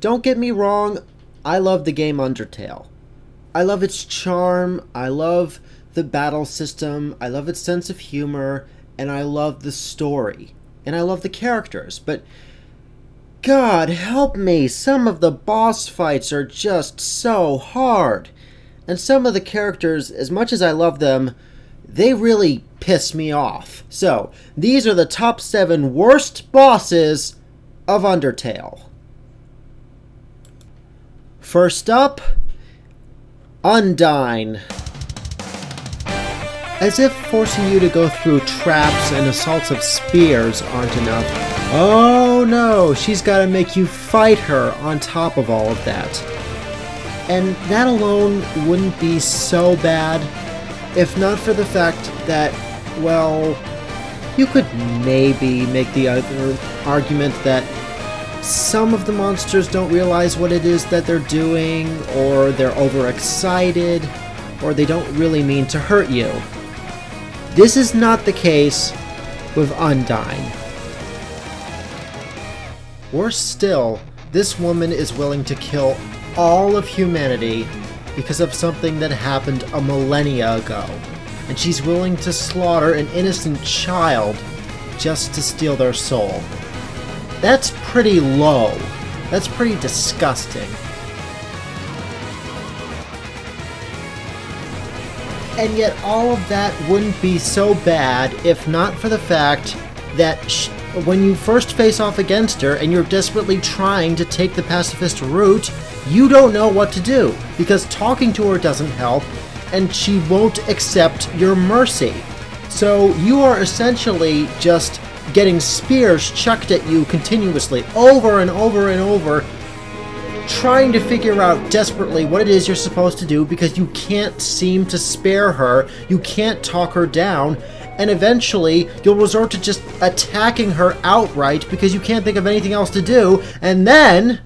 don't get me wrong, I love the game Undertale. I love its charm, I love the battle system, I love its sense of humor, and I love the story. And I love the characters, but God help me, some of the boss fights are just so hard. And some of the characters, as much as I love them, they really piss me off. So, these are the top 7 worst bosses of Undertale. First up, Undyne. As if forcing you to go through traps and assaults of spears aren't enough. Oh no, she's gotta make you fight her on top of all of that. And that alone wouldn't be so bad if not for the fact that, well, you could maybe make the other argument that some of the monsters don't realize what it is that they're doing, or they're overexcited, or they don't really mean to hurt you. This is not the case with Undyne. Worse still, this woman is willing to kill all of humanity because of something that happened a millennia ago, and she's willing to slaughter an innocent child just to steal their soul. That's pretty low. That's pretty disgusting. And yet all of that wouldn't be so bad if not for the fact that when you first face off against her and you're desperately trying to take the pacifist route, you don't know what to do, because talking to her doesn't help, and she won't accept your mercy. So you are essentially just getting spears chucked at you continuously, over and over and over, trying to figure out desperately what it is you're supposed to do because you can't seem to spare her, you can't talk her down, and eventually you'll resort to just attacking her outright because you can't think of anything else to do, and then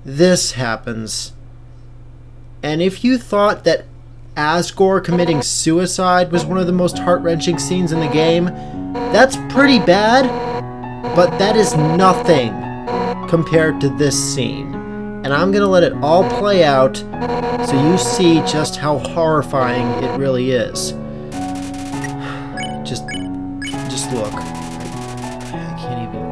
this happens. And if you thought that Asgore committing suicide was one of the most heart-wrenching scenes in the game, that's pretty bad, but that is nothing compared to this scene. And I'm gonna let it all play out so you see just how horrifying it really is. Just look. I can't even...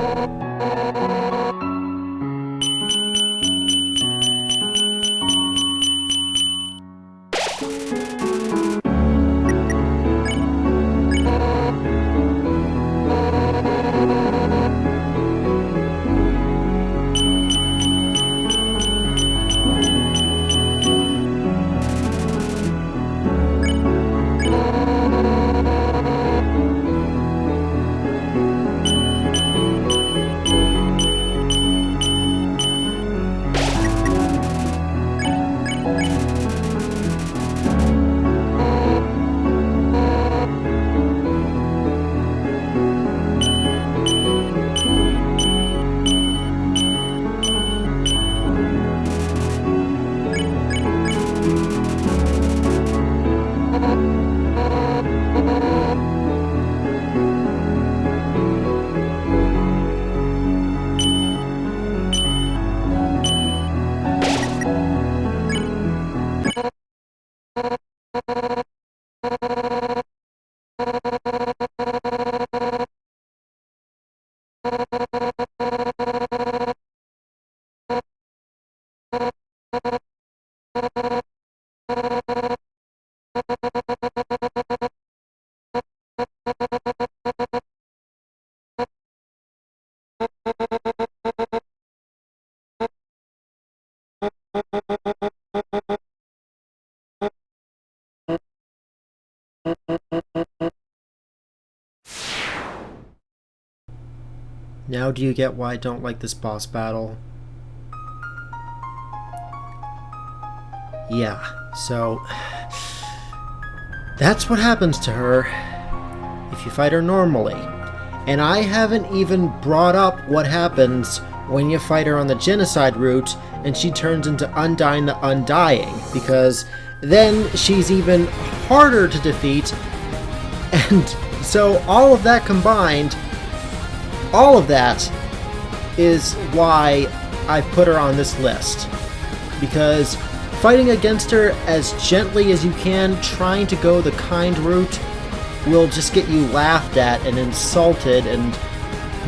Now do you get why I don't like this boss battle? Yeah, so... that's what happens to her if you fight her normally. And I haven't even brought up what happens when you fight her on the genocide route and she turns into Undyne the Undying, because then she's even harder to defeat. And so all of that combined, all of that is why I put her on this list. Because fighting against her as gently as you can, trying to go the kind route, will just get you laughed at and insulted and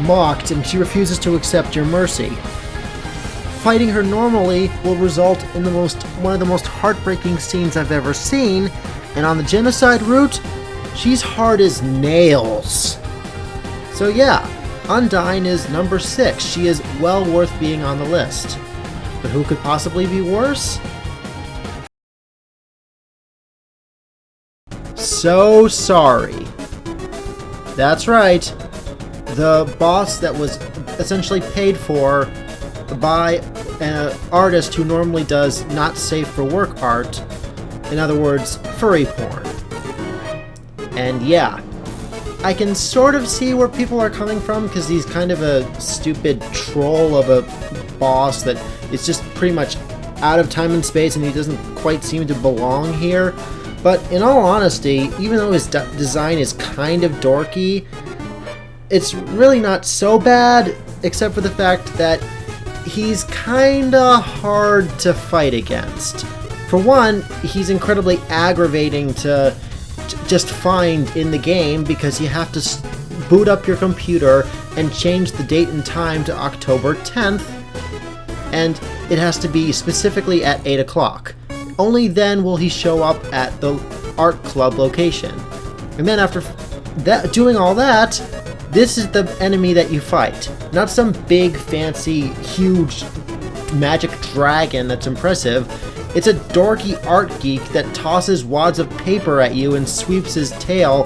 mocked, and she refuses to accept your mercy. Fighting her normally will result in one of the most heartbreaking scenes I've ever seen, and on the genocide route, she's hard as nails. So yeah, Undyne is number 6. She is well worth being on the list. But who could possibly be worse? So sorry. That's right. The boss that was essentially paid for by an artist who normally does not safe for work art. In other words, furry porn. And yeah, I can sort of see where people are coming from, because he's kind of a stupid troll of a boss that is just pretty much out of time and space, and he doesn't quite seem to belong here. But in all honesty, even though his design is kind of dorky, it's really not so bad, except for the fact that he's kinda hard to fight against. For one, he's incredibly aggravating to just find in the game, because you have to boot up your computer and change the date and time to October 10th, and it has to be specifically at 8 o'clock. Only then will he show up at the art club location. And then after doing all that, this is the enemy that you fight. Not some big, fancy, huge magic dragon that's impressive. It's a dorky art geek that tosses wads of paper at you and sweeps his tail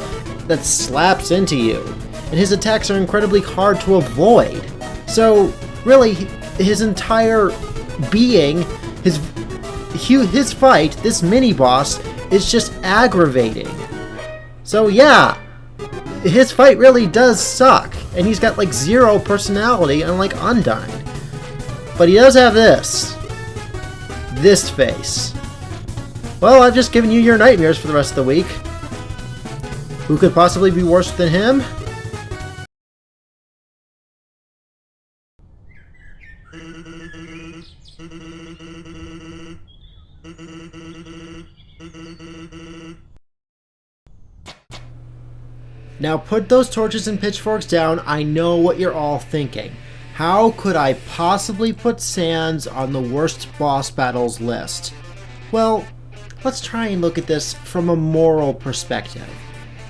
that slaps into you. And his attacks are incredibly hard to avoid. So, really, his entire being, his fight, this mini-boss, is just aggravating. So yeah, his fight really does suck, and he's got like 0 personality, unlike Undyne. But he does have this face. Well, I've just given you your nightmares for the rest of the week. Who could possibly be worse than him? Now put those torches and pitchforks down. I know what you're all thinking. How could I possibly put Sans on the worst boss battles list? Well, let's try and look at this from a moral perspective.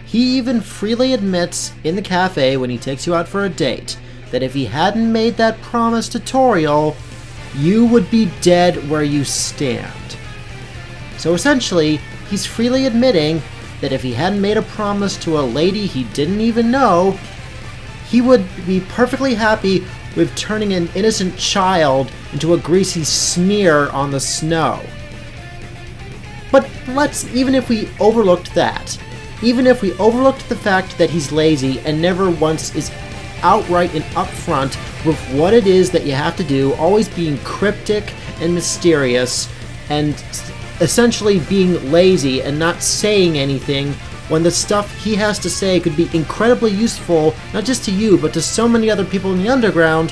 He even freely admits in the cafe when he takes you out for a date that if he hadn't made that promise tutorial, you would be dead where you stand. So essentially, he's freely admitting that if he hadn't made a promise to a lady he didn't even know, he would be perfectly happy with turning an innocent child into a greasy smear on the snow. But even if we overlooked that, even if we overlooked the fact that he's lazy and never once is outright and upfront with what it is that you have to do, always being cryptic and mysterious, and essentially being lazy and not saying anything when the stuff he has to say could be incredibly useful, not just to you, but to so many other people in the underground.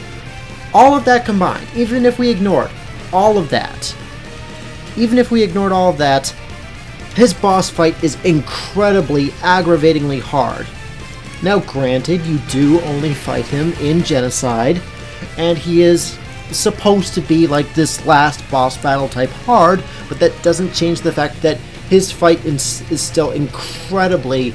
All of that combined, even if we ignored all of that, his boss fight is incredibly aggravatingly hard. Now granted, you do only fight him in Genocide, and he is supposed to be like this last boss battle type hard, but that doesn't change the fact that his fight is still incredibly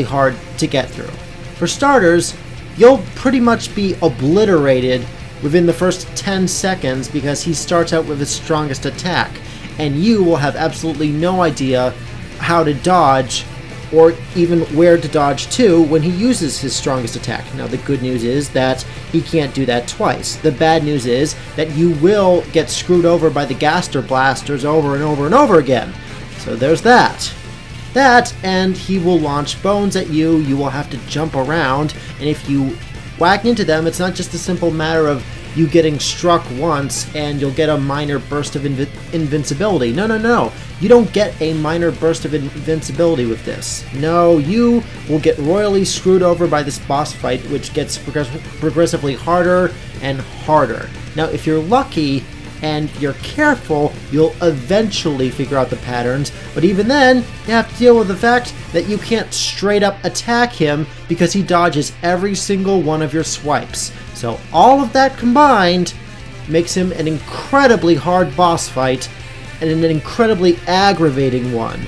hard to get through. For starters, you'll pretty much be obliterated within the first 10 seconds because he starts out with his strongest attack, and you will have absolutely no idea how to dodge or even where to dodge to when he uses his strongest attack. Now the good news is that he can't do that twice. The bad news is that you will get screwed over by the Gaster Blasters over and over and over again. So there's that. And he will launch bones at you, you will have to jump around, and if you whack into them, it's not just a simple matter of you getting struck once and you'll get a minor burst of invincibility. No, no, no. You don't get a minor burst of invincibility with this. No, you will get royally screwed over by this boss fight, which gets progressively harder and harder. Now, if you're lucky and you're careful, you'll eventually figure out the patterns, but even then, you have to deal with the fact that you can't straight up attack him because he dodges every single one of your swipes. So all of that combined makes him an incredibly hard boss fight, and an incredibly aggravating one.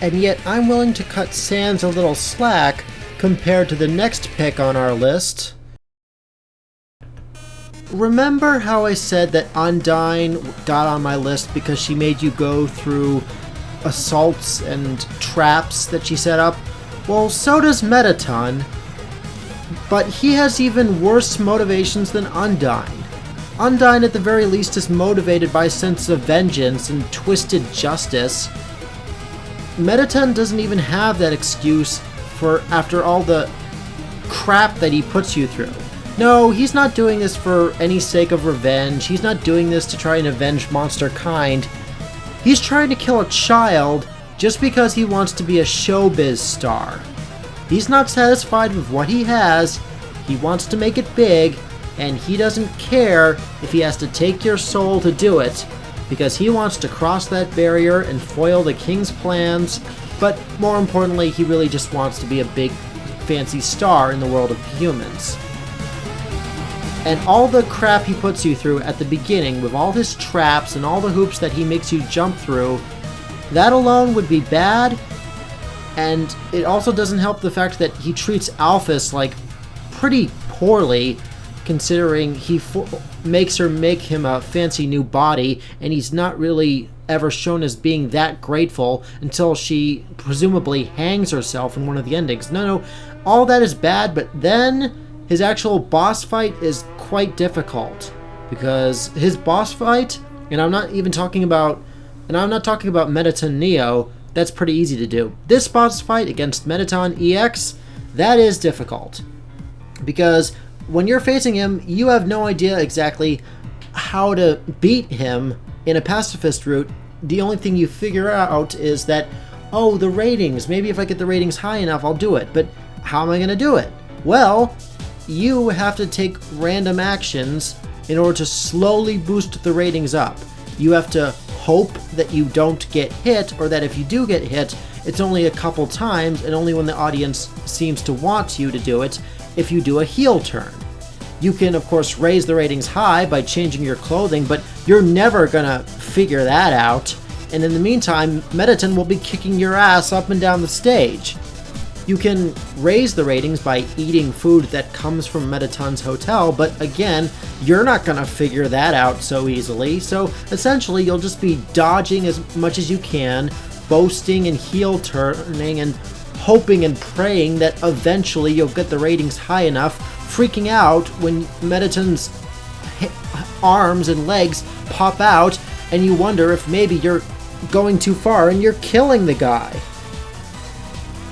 And yet I'm willing to cut Sans a little slack compared to the next pick on our list. Remember how I said that Undyne got on my list because she made you go through assaults and traps that she set up? Well, so does Mettaton, but he has even worse motivations than Undyne. Undyne, at the very least, is motivated by a sense of vengeance and twisted justice. Mettaton doesn't even have that excuse for after all the crap that he puts you through. No, he's not doing this for any sake of revenge. He's not doing this to try and avenge monster kind. He's trying to kill a child just because he wants to be a showbiz star. He's not satisfied with what he has. He wants to make it big, and he doesn't care if he has to take your soul to do it, because he wants to cross that barrier and foil the king's plans, but more importantly, he really just wants to be a big, fancy star in the world of humans. And all the crap he puts you through at the beginning, with all his traps and all the hoops that he makes you jump through, that alone would be bad, and it also doesn't help the fact that he treats Alphys, like, pretty poorly, considering he makes her make him a fancy new body, and he's not really ever shown as being that grateful until she presumably hangs herself in one of the endings. No, all that is bad, but then his actual boss fight is quite difficult, because his boss fight, and I'm not talking about Mettaton Neo, that's pretty easy to do. This boss fight against Mettaton EX, that is difficult, because when you're facing him, you have no idea exactly how to beat him in a pacifist route. The only thing you figure out is that, oh, the ratings, maybe if I get the ratings high enough, I'll do it. But how am I going to do it? Well, you have to take random actions in order to slowly boost the ratings up. You have to hope that you don't get hit, or that if you do get hit, it's only a couple times, and only when the audience seems to want you to do it, if you do a heel turn. You can, of course, raise the ratings high by changing your clothing, but you're never gonna figure that out. And in the meantime, Mettaton will be kicking your ass up and down the stage. You can raise the ratings by eating food that comes from Mettaton's hotel, but again, you're not gonna figure that out so easily. So essentially, you'll just be dodging as much as you can, boasting and heel turning, and hoping and praying that eventually you'll get the ratings high enough, freaking out when Mettaton's arms and legs pop out, and you wonder if maybe you're going too far and you're killing the guy.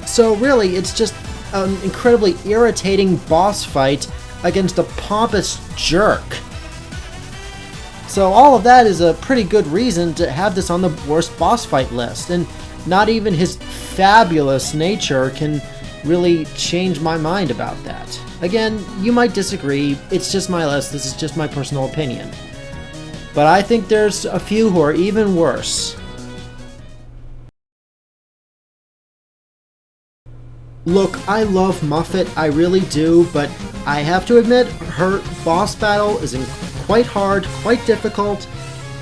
So really, it's just an incredibly irritating boss fight against a pompous jerk. So all of that is a pretty good reason to have this on the worst boss fight list, and not even his fabulous nature can really change my mind about that. Again, you might disagree, it's just my list, this is just my personal opinion. But I think there's a few who are even worse. Look, I love Muffet, I really do, but I have to admit, her boss battle is quite hard, quite difficult,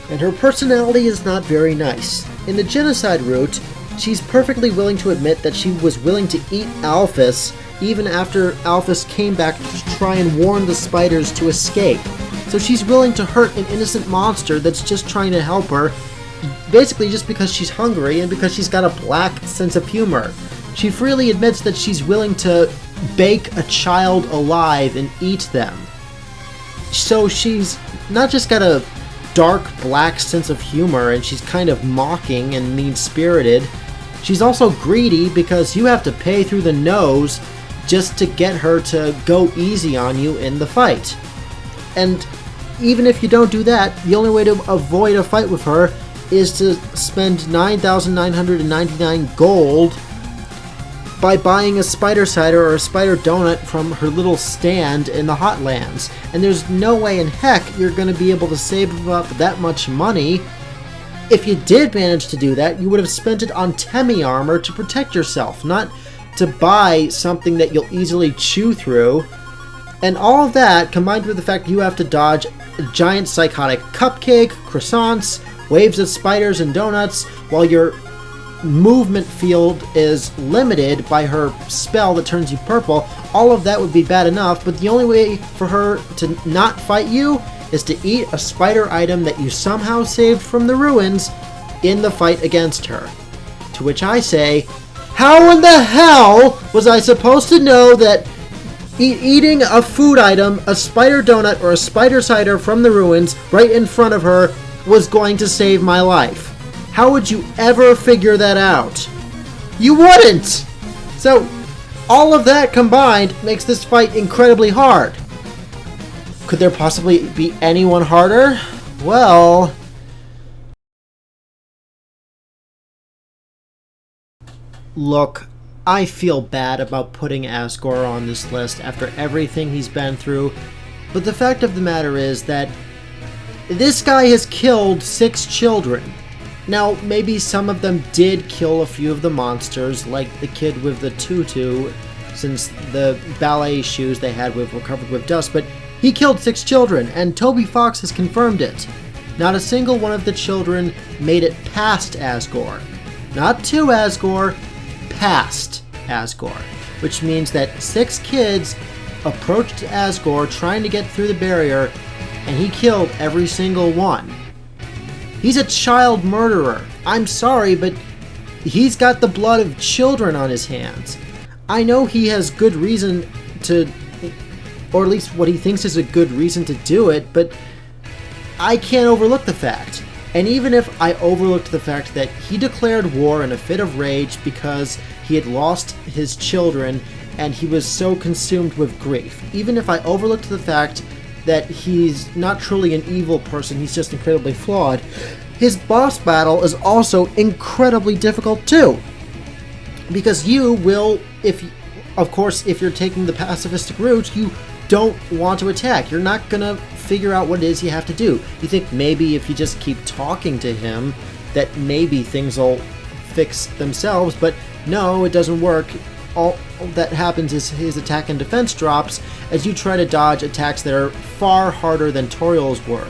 and her personality is not very nice. In the genocide route, she's perfectly willing to admit that she was willing to eat Alphys even after Alphys came back to try and warn the spiders to escape. So she's willing to hurt an innocent monster that's just trying to help her, basically just because she's hungry and because she's got a black sense of humor. She freely admits that she's willing to bake a child alive and eat them. So she's not just got a dark black sense of humor and she's kind of mocking and mean-spirited. She's also greedy because you have to pay through the nose just to get her to go easy on you in the fight. And even if you don't do that, the only way to avoid a fight with her is to spend 9,999 gold by buying a spider cider or a spider donut from her little stand in the Hotlands. And there's no way in heck you're going to be able to save up that much money. If you did manage to do that, you would have spent it on Temi armor to protect yourself, not to buy something that you'll easily chew through. And all of that, combined with the fact you have to dodge a giant psychotic cupcake, croissants, waves of spiders and donuts, while your movement field is limited by her spell that turns you purple, all of that would be bad enough, but the only way for her to not fight you is to eat a spider item that you somehow saved from the ruins in the fight against her. To which I say, how in the hell was I supposed to know that eating a food item, a spider donut or a spider cider from the ruins right in front of her was going to save my life? How would you ever figure that out? You wouldn't! So, all of that combined makes this fight incredibly hard. Could there possibly be anyone harder? Well... Look, I feel bad about putting Asgore on this list after everything he's been through, but the fact of the matter is that this guy has killed 6 children. Now, maybe some of them did kill a few of the monsters, like the kid with the tutu, since the ballet shoes they had were covered with dust, but he killed 6 children, and Toby Fox has confirmed it. Not a single one of the children made it past Asgore. Not to Asgore, past Asgore. Which means that 6 kids approached Asgore trying to get through the barrier, and he killed every single one. He's a child murderer. I'm sorry, but he's got the blood of children on his hands. I know he has good reason to, or at least what he thinks is a good reason to do it, but I can't overlook the fact. And even if I overlooked the fact that he declared war in a fit of rage because he had lost his children and he was so consumed with grief, even if I overlooked the fact that he's not truly an evil person, he's just incredibly flawed, his boss battle is also incredibly difficult too. Because you will, if you're taking the pacifistic route, you don't want to attack. You're not gonna figure out what it is you have to do. You think maybe if you just keep talking to him, that maybe things will fix themselves, but no, it doesn't work. All that happens is his attack and defense drops as you try to dodge attacks that are far harder than Toriel's were.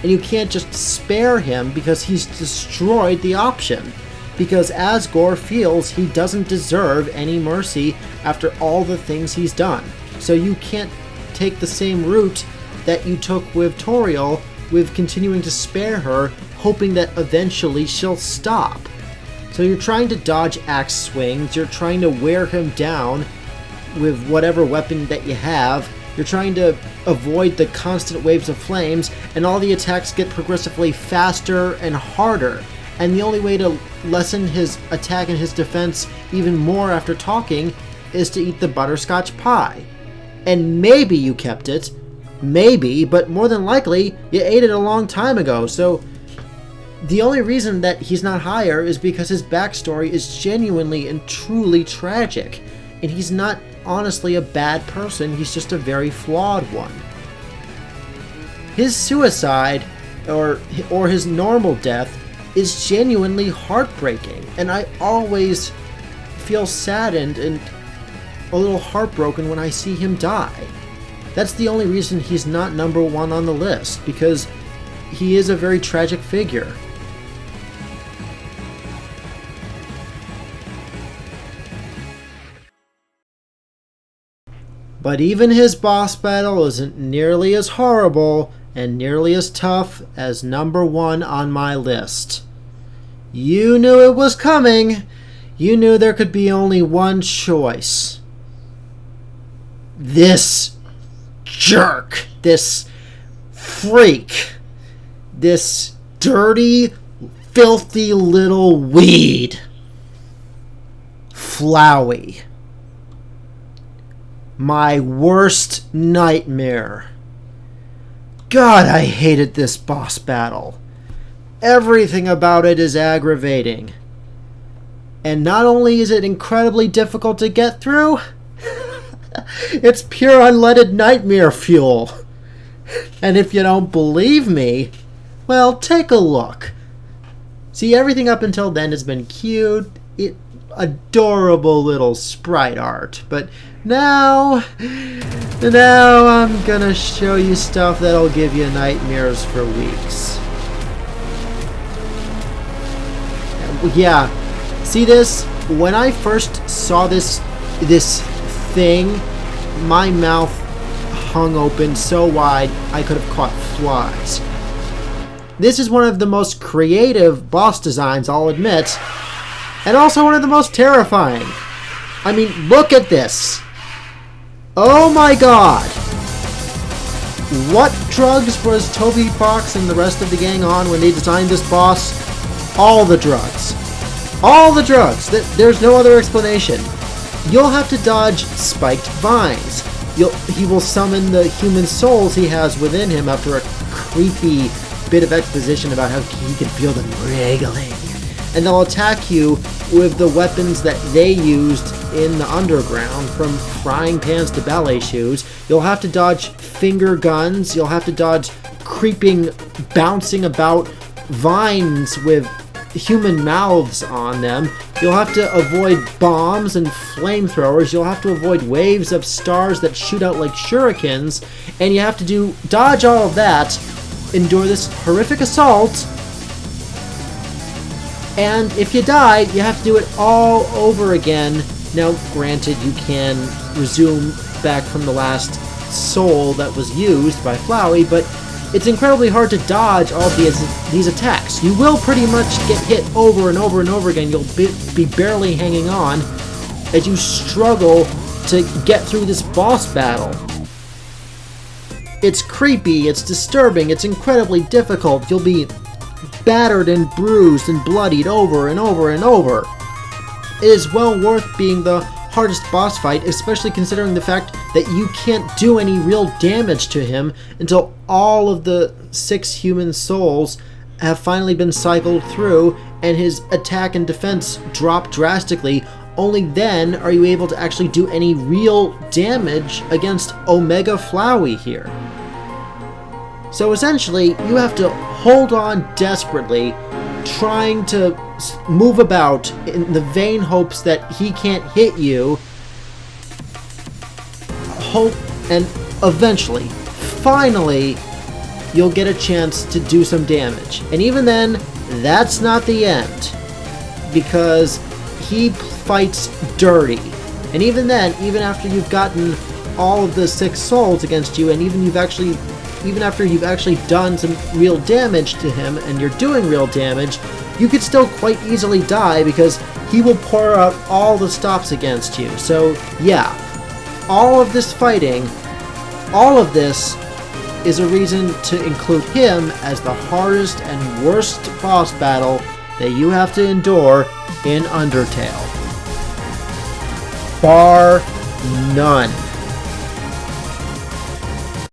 And you can't just spare him because he's destroyed the option. Because Asgore feels he doesn't deserve any mercy after all the things he's done. So you can't take the same route that you took with Toriel, with continuing to spare her, hoping that eventually she'll stop. So you're trying to dodge axe swings, you're trying to wear him down with whatever weapon that you have, you're trying to avoid the constant waves of flames, and all the attacks get progressively faster and harder. And the only way to lessen his attack and his defense even more after talking is to eat the butterscotch pie. And maybe you kept it, maybe, but more than likely you ate it a long time ago, so the only reason that he's not higher is because his backstory is genuinely and truly tragic, and he's not honestly a bad person, he's just a very flawed one. His suicide, or his normal death, is genuinely heartbreaking, and I always feel saddened and a little heartbroken when I see him die. That's the only reason he's not number 1 on the list, because he is a very tragic figure. But even his boss battle isn't nearly as horrible and nearly as tough as number 1 on my list. You knew it was coming. You knew there could be only one choice. This jerk, this freak, this dirty, filthy little weed. Flowey. My worst nightmare. God, I hated this boss battle. Everything about it is aggravating. And not only is it incredibly difficult to get through, it's pure unleaded nightmare fuel. And if you don't believe me, well, take a look. See, everything up until then has been cute, adorable little sprite art. But now I'm gonna show you stuff that'll give you nightmares for weeks. Yeah, see this? When I first saw this thing, my mouth hung open so wide I could have caught flies. This is one of the most creative boss designs, I'll admit, and also one of the most terrifying. I mean, look at this. Oh my god. What drugs was Toby Fox and the rest of the gang on when they designed this boss? All the drugs. All the drugs. There's no other explanation. You'll have to dodge spiked vines. He will summon the human souls he has within him after a creepy bit of exposition about how he can feel them wriggling. And they'll attack you with the weapons that they used in the underground, from frying pans to ballet shoes. You'll have to dodge finger guns. You'll have to dodge creeping, bouncing about vines with human mouths on them. You'll have to avoid bombs and flamethrowers. You'll have to avoid waves of stars that shoot out like shurikens. And you have to dodge all of that, endure this horrific assault, and if you die, you have to do it all over again. Now, granted, you can resume back from the last soul that was used by Flowey, but it's incredibly hard to dodge all of these attacks. You will pretty much get hit over and over and over again. You'll be barely hanging on as you struggle to get through this boss battle. It's creepy, it's disturbing, it's incredibly difficult. You'll be battered and bruised and bloodied over and over and over. It is well worth being the hardest boss fight, especially considering the fact that you can't do any real damage to him until all of the 6 human souls have finally been cycled through and his attack and defense drop drastically. Only then are you able to actually do any real damage against Omega Flowey here. So essentially, you have to hold on desperately, trying to move about in the vain hopes that he can't hit you. Hope, and eventually, finally, you'll get a chance to do some damage. And even then, that's not the end, because he fights dirty. And even then, even after you've gotten all of the 6 souls against you, and even after you've actually done some real damage to him, and you're doing real damage, you could still quite easily die because he will pour out all the stops against you. So yeah, all of this fighting, all of this is a reason to include him as the hardest and worst boss battle that you have to endure in Undertale. Bar none.